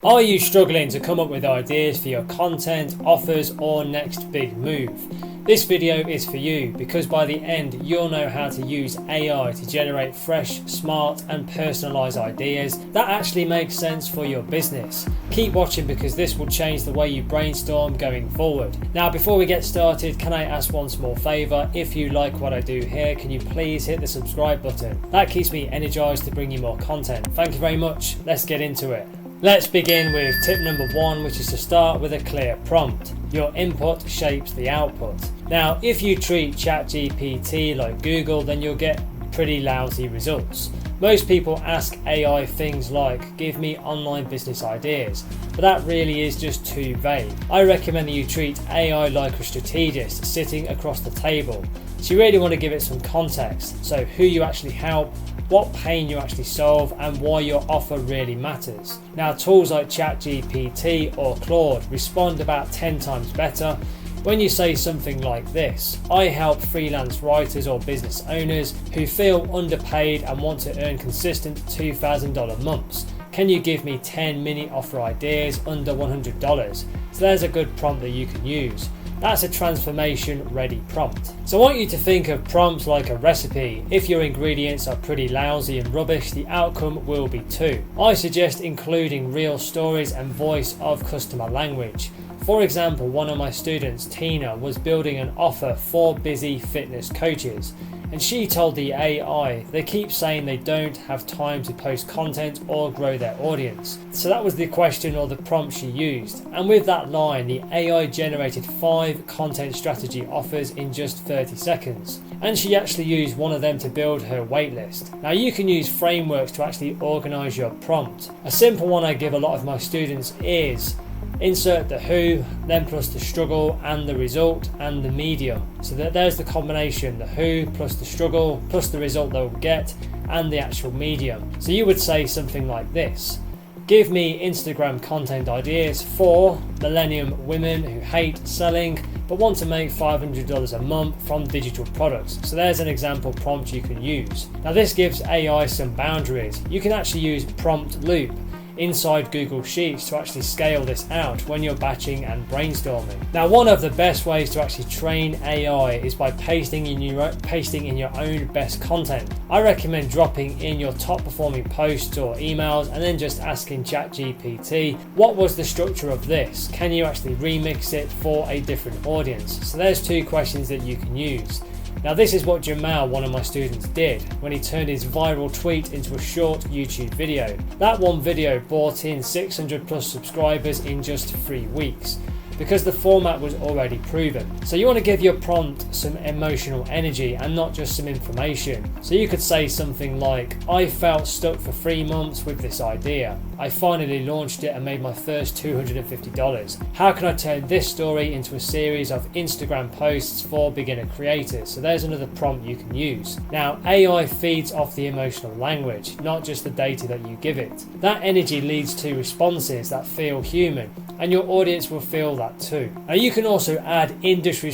Are you struggling to come up with ideas for your content, offers, or next big move? This video is for you because by the end you'll know how to use AI to generate fresh, smart and personalised ideas that actually make sense for your business. Keep watching because this will change the way you brainstorm going forward. Now before we get started, can I ask one small favour? If you like what I do here, can you please hit the subscribe button? That keeps me energised to bring you more content. Thank you very much. Let's get into it. Let's begin with tip number 1, which is to start with a clear prompt. Your input shapes the output. Now, if you treat ChatGPT like Google, then you'll get pretty lousy results. Most people ask AI things like, give me online business ideas, but that really is just too vague. I recommend that you treat AI like a strategist sitting across the table. So you really want to give it some context, so who you actually help, what pain you actually solve, and why your offer really matters. Now, tools like ChatGPT or Claude respond about 10 times better when you say something like this: I help freelance writers or business owners who feel underpaid and want to earn consistent $2,000 months. Can you give me 10 mini offer ideas under $100? So there's a good prompt that you can use. That's a transformation ready prompt. So I want you to think of prompts like a recipe. If your ingredients are pretty lousy and rubbish, the outcome will be too. I suggest including real stories and voice of customer language. For example, one of my students, Tina, was building an offer for busy fitness coaches. And she told the AI they keep saying they don't have time to post content or grow their audience. So that was the question or the prompt she used. And with that line, the AI generated 5 content strategy offers in just 30 seconds. And she actually used one of them to build her waitlist. Now you can use frameworks to actually organize your prompt. A simple one I give a lot of my students is insert the who, then plus the struggle and the result and the medium. So there's the combination, the who plus the struggle plus the result they'll get and the actual medium. So you would say something like this: give me Instagram content ideas for millennium women who hate selling but want to make $500 a month from digital products. So there's an example prompt you can use. Now this gives AI some boundaries. You can actually use prompt loop inside Google Sheets to actually scale this out when you're batching and brainstorming. Now one of the best ways to actually train AI is by pasting in your own best content. I recommend dropping in your top performing posts or emails and then just asking ChatGPT, what was the structure of this? Can you actually remix it for a different audience? So there's 2 questions that you can use. Now this is what Jamal, one of my students, did when he turned his viral tweet into a short YouTube video. That one video brought in 600 plus subscribers in just 3 weeks because the format was already proven. So you want to give your prompt some emotional energy and not just some information. So you could say something like, I felt stuck for 3 months with this idea. I finally launched it and made my first $250. How can I turn this story into a series of Instagram posts for beginner creators? So there's another prompt you can use. Now AI feeds off the emotional language, not just the data that you give it. That energy leads to responses that feel human, and your audience will feel that too. Now you can also add industry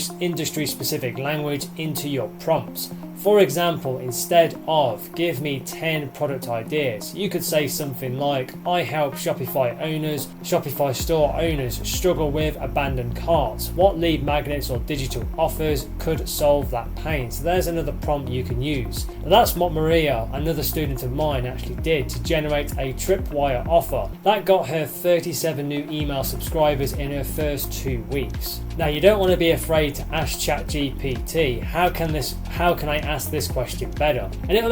specific language into your prompts. For example, instead of give me 10 product ideas, you could say something like, I help Shopify store owners struggle with abandoned carts. What lead magnets or digital offers could solve that pain? So there's another prompt you can use. Now that's what Maria, another student of mine, actually did to generate a tripwire offer. That got her 37 new email subscribers in her first 2 weeks. Now you don't want to be afraid to ask ChatGPT, how can I ask this question better? And it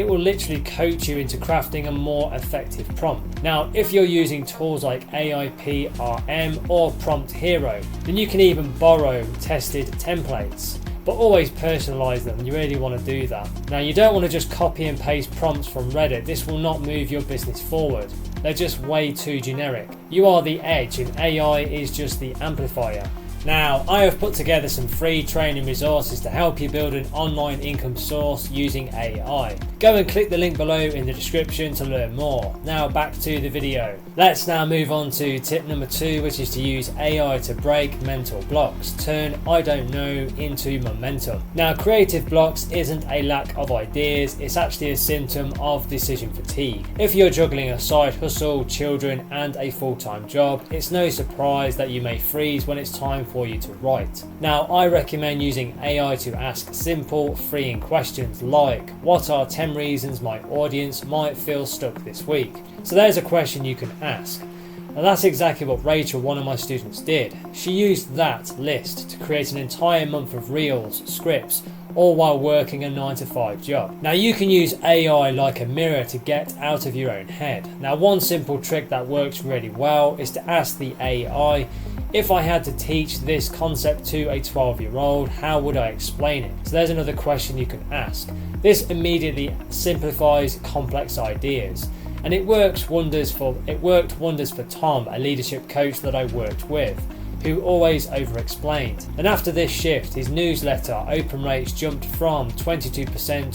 will literally coach you into crafting a more effective prompt. Now if you're using tools like AIPRM or Prompt Hero, then you can even borrow tested templates, but always personalize them. You really want to do that. Now you don't want to just copy and paste prompts from Reddit. This will not move your business forward. They're just way too generic. You are the edge and AI is just the amplifier. Now, I have put together some free training resources to help you build an online income source using AI. Go and click the link below in the description to learn more. Now back to the video. Let's now move on to tip number 2, which is to use AI to break mental blocks. Turn I don't know into momentum. Now creative blocks isn't a lack of ideas, it's actually a symptom of decision fatigue. If you're juggling a side hustle, children and a full-time job, it's no surprise that you may freeze when it's time for you to write. Now I recommend using AI to ask simple, freeing questions like, what are 10 reasons my audience might feel stuck this week? So there's a question you can ask. And that's exactly what Rachel, one of my students, did. She used that list to create an entire month of reels, scripts, all while working a 9-to-5 job. Now you can use AI like a mirror to get out of your own head. Now one simple trick that works really well is to ask the AI, if I had to teach this concept to a 12-year-old, how would I explain it? So there's another question you can ask. This immediately simplifies complex ideas. And it worked wonders for Tom, a leadership coach that I worked with, who always over-explained. And after this shift, his newsletter open rates jumped from 22%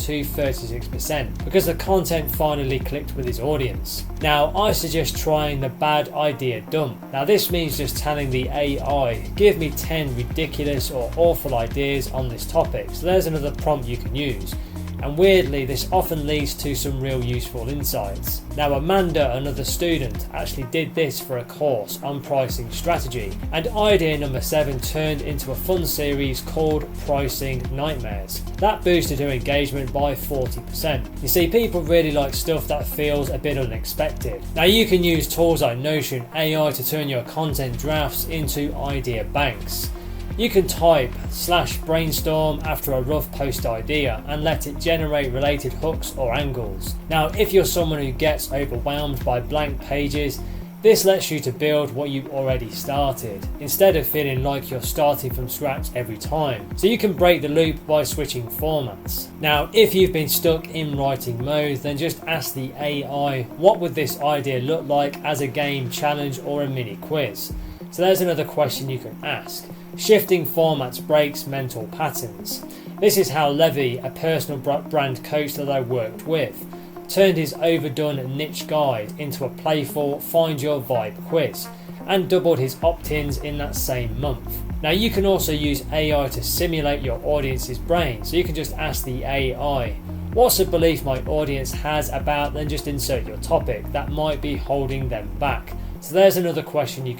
to 36% because the content finally clicked with his audience. Now I suggest trying the bad idea dump. Now this means just telling the AI, give me 10 ridiculous or awful ideas on this topic. So there's another prompt you can use. And weirdly, this often leads to some real useful insights. Now Amanda, another student, actually did this for a course on pricing strategy, and idea number 7 turned into a fun series called Pricing Nightmares. That boosted her engagement by 40%. You see, people really like stuff that feels a bit unexpected. Now you can use tools like Notion AI to turn your content drafts into idea banks. You can type /brainstorm after a rough post idea and let it generate related hooks or angles. Now if you're someone who gets overwhelmed by blank pages, this lets you to build what you've already started, instead of feeling like you're starting from scratch every time. So you can break the loop by switching formats. Now if you've been stuck in writing mode, then just ask the AI, what would this idea look like as a game, challenge or a mini quiz? So there's another question you can ask. Shifting formats breaks mental patterns. This is how Levy, a personal brand coach that I worked with, turned his overdone niche guide into a playful find your vibe quiz and doubled his opt-ins in that same month. Now you can also use AI to simulate your audience's brain. So you can just ask the AI, what's a belief my audience has about, then just insert your topic that might be holding them back. So there's another question you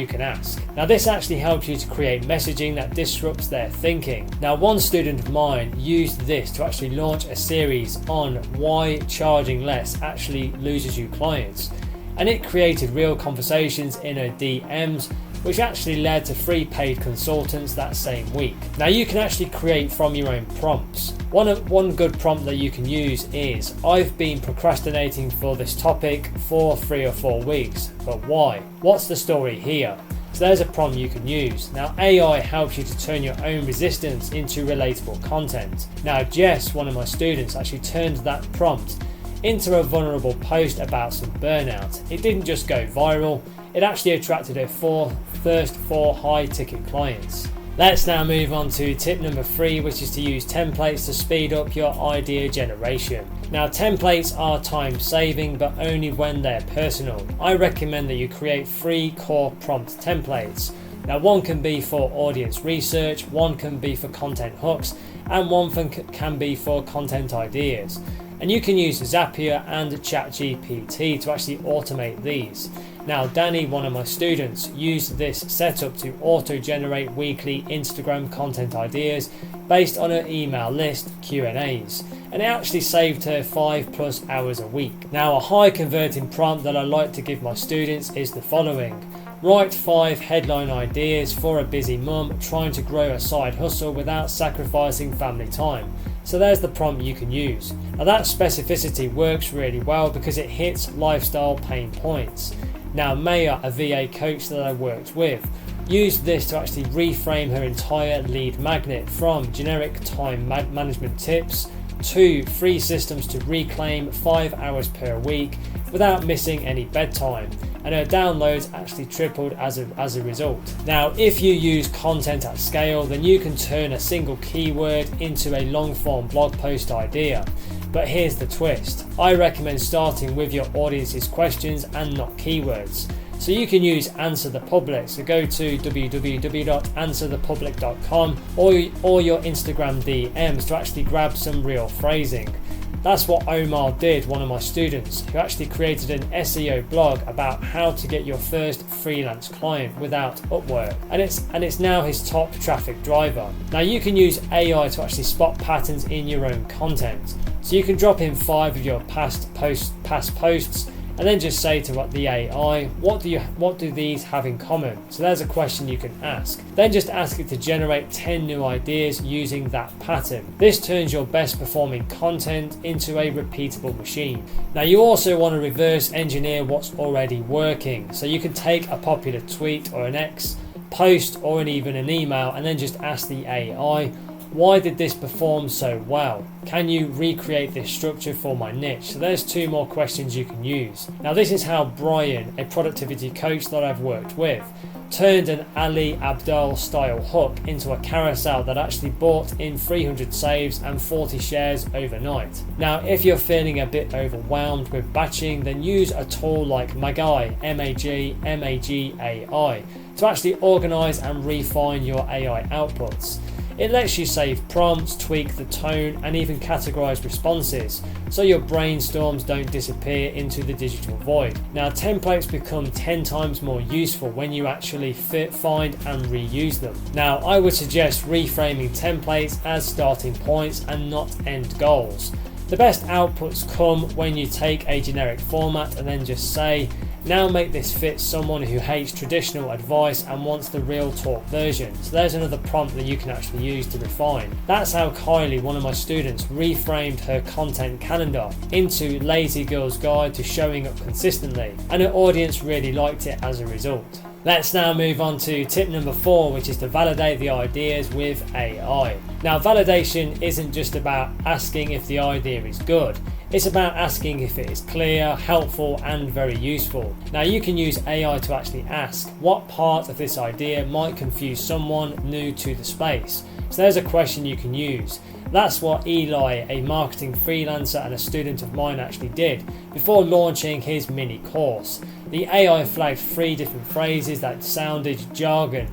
can ask. Now this actually helps you to create messaging that disrupts their thinking. Now one student of mine used this to actually launch a series on why charging less actually loses you clients. And it created real conversations in her DMs, which actually led to free paid consultants that same week. Now you can actually create from your own prompts. One good prompt that you can use is, I've been procrastinating for this topic for 3 or 4 weeks, but why? What's the story here? So there's a prompt you can use. Now AI helps you to turn your own resistance into relatable content. Now Jess, one of my students, actually turned that prompt into a vulnerable post about some burnout. It didn't just go viral, it actually attracted her first 4 high ticket clients. Let's now move on to tip number 3, which is to use templates to speed up your idea generation. Now templates are time saving, but only when they're personal. I recommend that you create 3 core prompt templates. Now one can be for audience research, one can be for content hooks, and one can be for content ideas. And you can use Zapier and ChatGPT to actually automate these. Now Danny, one of my students, used this setup to auto-generate weekly Instagram content ideas based on her email list Q&As, and it actually saved her 5+ hours a week. Now a high converting prompt that I like to give my students is the following. Write 5 headline ideas for a busy mum trying to grow a side hustle without sacrificing family time. So there's the prompt you can use. Now that specificity works really well because it hits lifestyle pain points. Now Maya, a VA coach that I worked with, used this to actually reframe her entire lead magnet from generic time management tips to free systems to reclaim 5 hours per week without missing any bedtime, and her downloads actually tripled as a result. Now if you use content at scale, then you can turn a single keyword into a long form blog post idea. But here's the twist. I recommend starting with your audience's questions and not keywords. So you can use Answer the Public. So go to www.answerthepublic.com or your Instagram DMs to actually grab some real phrasing. That's what Omar did, one of my students, who actually created an SEO blog about how to get your first freelance client without Upwork. And it's now his top traffic driver. Now you can use AI to actually spot patterns in your own content. So you can drop in 5 of your past posts and then just say to the AI, what do these have in common? So there's a question you can ask. Then just ask it to generate 10 new ideas using that pattern. This turns your best performing content into a repeatable machine. Now you also want to reverse engineer what's already working. So you can take a popular tweet or an X post or even an email and then just ask the AI, why did this perform so well? Can you recreate this structure for my niche? So there's 2 more questions you can use. Now this is how Brian, a productivity coach that I've worked with, turned an Ali Abdaal style hook into a carousel that actually brought in 300 saves and 40 shares overnight. Now if you're feeling a bit overwhelmed with batching, then use a tool like Magai, M-A-G-A-I, to actually organize and refine your AI outputs. It lets you save prompts, tweak the tone, and even categorize responses, so your brainstorms don't disappear into the digital void. Now, templates become 10 times more useful when you actually find and reuse them. Now, I would suggest reframing templates as starting points and not end goals. The best outputs come when you take a generic format and then just say, now make this fit someone who hates traditional advice and wants the real talk version. So there's another prompt that you can actually use to refine. That's how Kylie, one of my students, reframed her content calendar into Lazy Girl's Guide to Showing Up Consistently, and her audience really liked it as a result. Let's now move on to tip number 4, which is to validate the ideas with AI. Now, validation isn't just about asking if the idea is good. It's about asking if it is clear, helpful, and very useful. Now, you can use AI to actually ask what part of this idea might confuse someone new to the space. So there's a question you can use. That's what Eli, a marketing freelancer and a student of mine, actually did before launching his mini course. The AI flagged 3 different phrases that sounded jargony,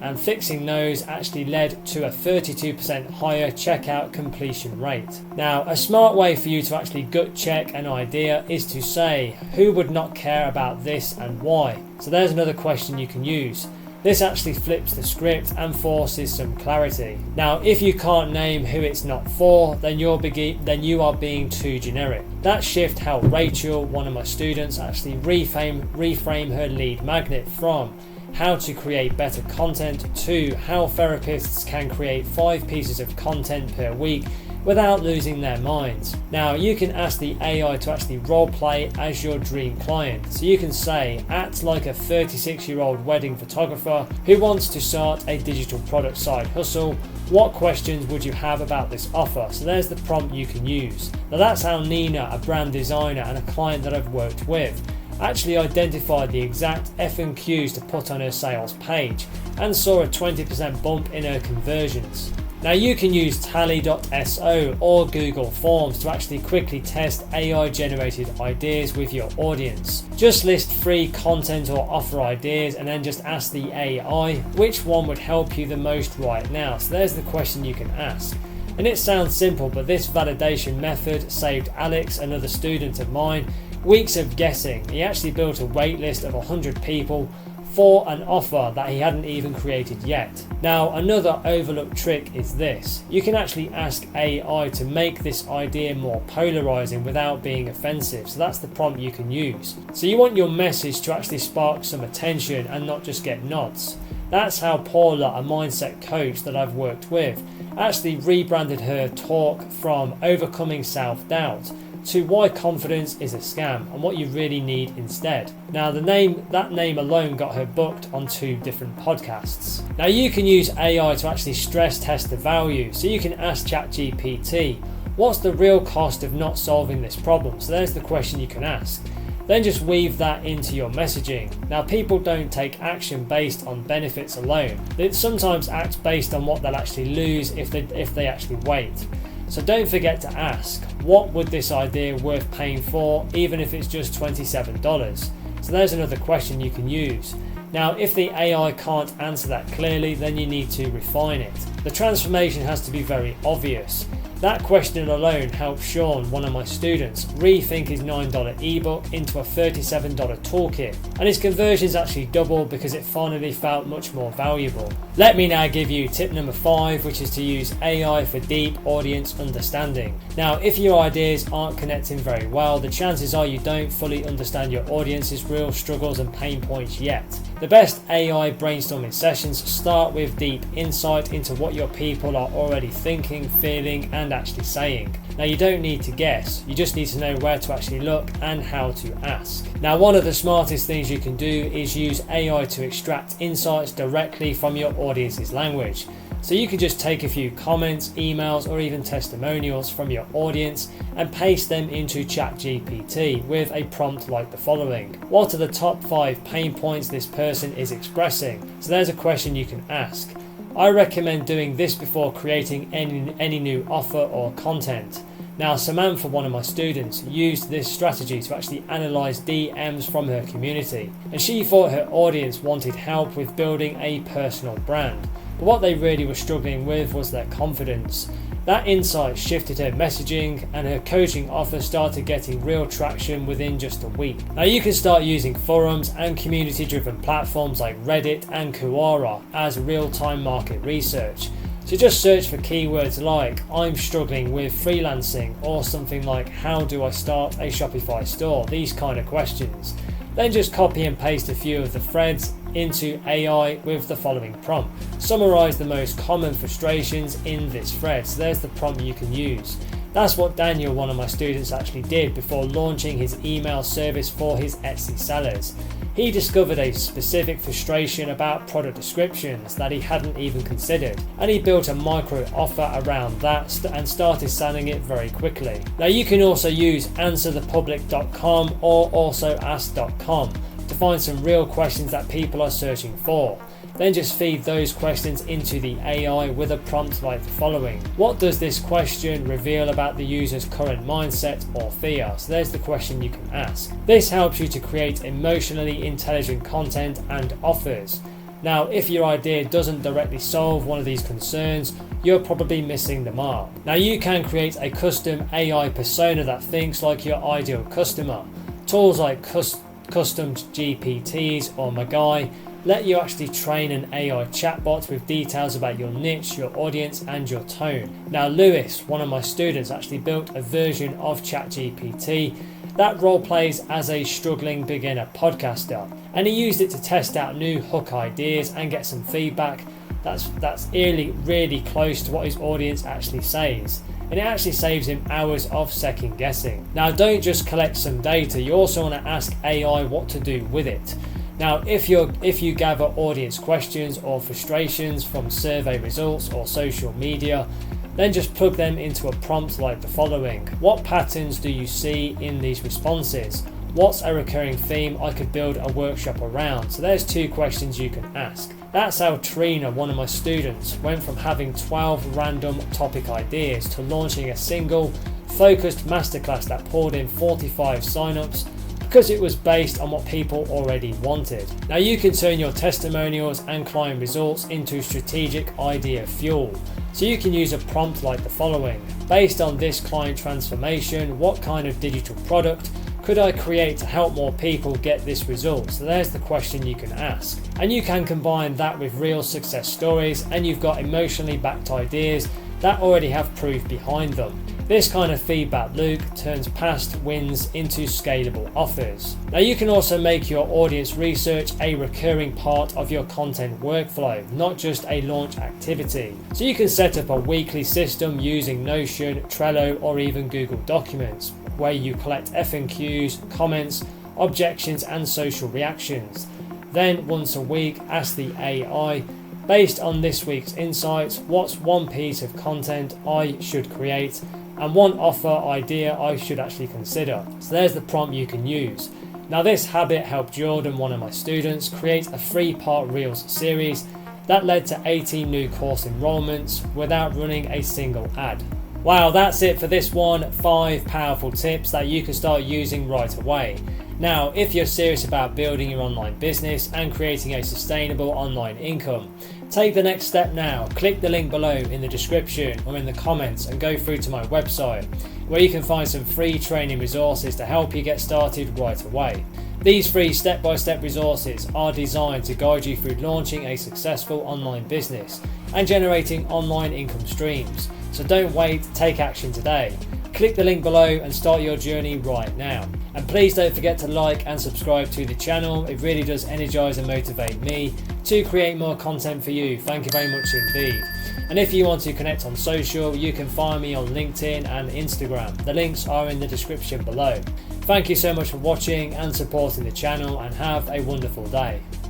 and fixing those actually led to a 32% higher checkout completion rate. Now, a smart way for you to actually gut check an idea is to say, who would not care about this and why? So there's another question you can use. This actually flips the script and forces some clarity. Now, if you can't name who it's not for, then you are being too generic. That shift helped Rachel, one of my students, actually reframe her lead magnet from how to create better content to how therapists can create 5 pieces of content per week without losing their minds. Now, you can ask the AI to actually role play as your dream client. So you can say, act like a 36-year-old wedding photographer who wants to start a digital product side hustle. What questions would you have about this offer? So there's the prompt you can use. Now, that's how Nina, a brand designer and a client that I've worked with, actually identified the exact FAQs to put on her sales page and saw a 20% bump in her conversions. Now, you can use tally.so or Google Forms to actually quickly test AI generated ideas with your audience. Just list 3 content or offer ideas and then just ask the AI which one would help you the most right now. So there's the question you can ask. And it sounds simple, but this validation method saved Alex, another student of mine, weeks of guessing. He actually built a wait list of 100 people for an offer that he hadn't even created yet. Now, another overlooked trick is this. You can actually ask AI to make this idea more polarizing without being offensive. So that's the prompt you can use. So you want your message to actually spark some attention and not just get nods. That's how Paula, a mindset coach that I've worked with, actually rebranded her talk from overcoming self-doubt to why confidence is a scam and what you really need instead. Now, that name alone got her booked on 2 different podcasts. Now, you can use AI to actually stress test the value. So you can ask ChatGPT, what's the real cost of not solving this problem? So there's the question you can ask. Then just weave that into your messaging. Now, people don't take action based on benefits alone. They sometimes act based on what they'll actually lose if they actually wait. So don't forget to ask, what would this idea worth paying for, even if it's just $27? So there's another question you can use. Now, if the AI can't answer that clearly, then you need to refine it. The transformation has to be very obvious. That question alone helped Sean, one of my students, rethink his $9 ebook into a $37 toolkit, and his conversions actually doubled because it finally felt much more valuable. Let me now give you tip number 5, which is to use AI for deep audience understanding. Now, if your ideas aren't connecting very well, the chances are you don't fully understand your audience's real struggles and pain points yet. The best AI brainstorming sessions start with deep insight into what your people are already thinking, feeling, and actually saying. Now, you don't need to guess, you just need to know where to actually look and how to ask. Now, one of the smartest things you can do is use AI to extract insights directly from your audience's language. So you can just take a few comments, emails, or even testimonials from your audience and paste them into ChatGPT with a prompt like the following. What are the top 5 pain points this person is expressing? So there's a question you can ask. I recommend doing this before creating any new offer or content. Now, Samantha, one of my students, used this strategy to actually analyse DMs from her community, and she thought her audience wanted help with building a personal brand. But what they really were struggling with was their confidence. That insight shifted her messaging, and her coaching offer started getting real traction within just a week. Now, you can start using forums and community-driven platforms like Reddit and Quora as real-time market research. So just search for keywords like "I'm struggling with freelancing" or something like "how do I start a Shopify store?" These kind of questions. Then just copy and paste a few of the threads into AI with the following prompt. Summarize the most common frustrations in this thread. So there's the prompt you can use. That's what Daniel, one of my students, actually did before launching his email service for his Etsy sellers. He discovered a specific frustration about product descriptions that he hadn't even considered, and he built a micro offer around that and started selling it very quickly. Now, you can also use answerthepublic.com or also ask.com to find some real questions that people are searching for. Then just feed those questions into the AI with a prompt like the following. What does this question reveal about the user's current mindset or fear? So there's the question you can ask. This helps you to create emotionally intelligent content and offers. Now, if your idea doesn't directly solve one of these concerns, you're probably missing the mark. Now, you can create a custom AI persona that thinks like your ideal customer. Tools like custom GPTs or Magai let you actually train an AI chatbot with details about your niche, your audience, and your tone. Now, Lewis, one of my students, actually built a version of ChatGPT that role plays as a struggling beginner podcaster, and he used it to test out new hook ideas and get some feedback that's really close to what his audience actually says. And it actually saves him hours of second guessing. Now, don't just collect some data, you also want to ask AI what to do with it. Now, if you gather audience questions or frustrations from survey results or social media, then just plug them into a prompt like the following. What patterns do you see in these responses? What's a recurring theme I could build a workshop around? So there's 2 questions you can ask. That's how Trina, one of my students, went from having 12 random topic ideas to launching a single focused masterclass that pulled in 45 signups because it was based on what people already wanted. Now, you can turn your testimonials and client results into strategic idea fuel. So you can use a prompt like the following. Based on this client transformation, what kind of digital product could I create to help more people get this result? So there's the question you can ask. And you can combine that with real success stories, and you've got emotionally backed ideas that already have proof behind them. This kind of feedback loop turns past wins into scalable offers. Now, you can also make your audience research a recurring part of your content workflow, not just a launch activity. So you can set up a weekly system using Notion, Trello, or even Google Documents, where you collect FAQs, comments, objections, and social reactions. Then once a week, ask the AI, based on this week's insights, what's one piece of content I should create and one offer idea I should actually consider. So there's the prompt you can use. Now, this habit helped Jordan, one of my students, create a 3-part Reels series that led to 18 new course enrollments without running a single ad. Wow, that's it for this one. 5 powerful tips that you can start using right away. Now, if you're serious about building your online business and creating a sustainable online income, take the next step now. Click the link below in the description or in the comments and go through to my website, where you can find some free training resources to help you get started right away. These free step-by-step resources are designed to guide you through launching a successful online business and generating online income streams. So don't wait, take action today. Click the link below and start your journey right now. And please don't forget to like and subscribe to the channel. It really does energize and motivate me to create more content for you. Thank you very much indeed. And if you want to connect on social, you can find me on LinkedIn and Instagram. The links are in the description below. Thank you so much for watching and supporting the channel, and have a wonderful day.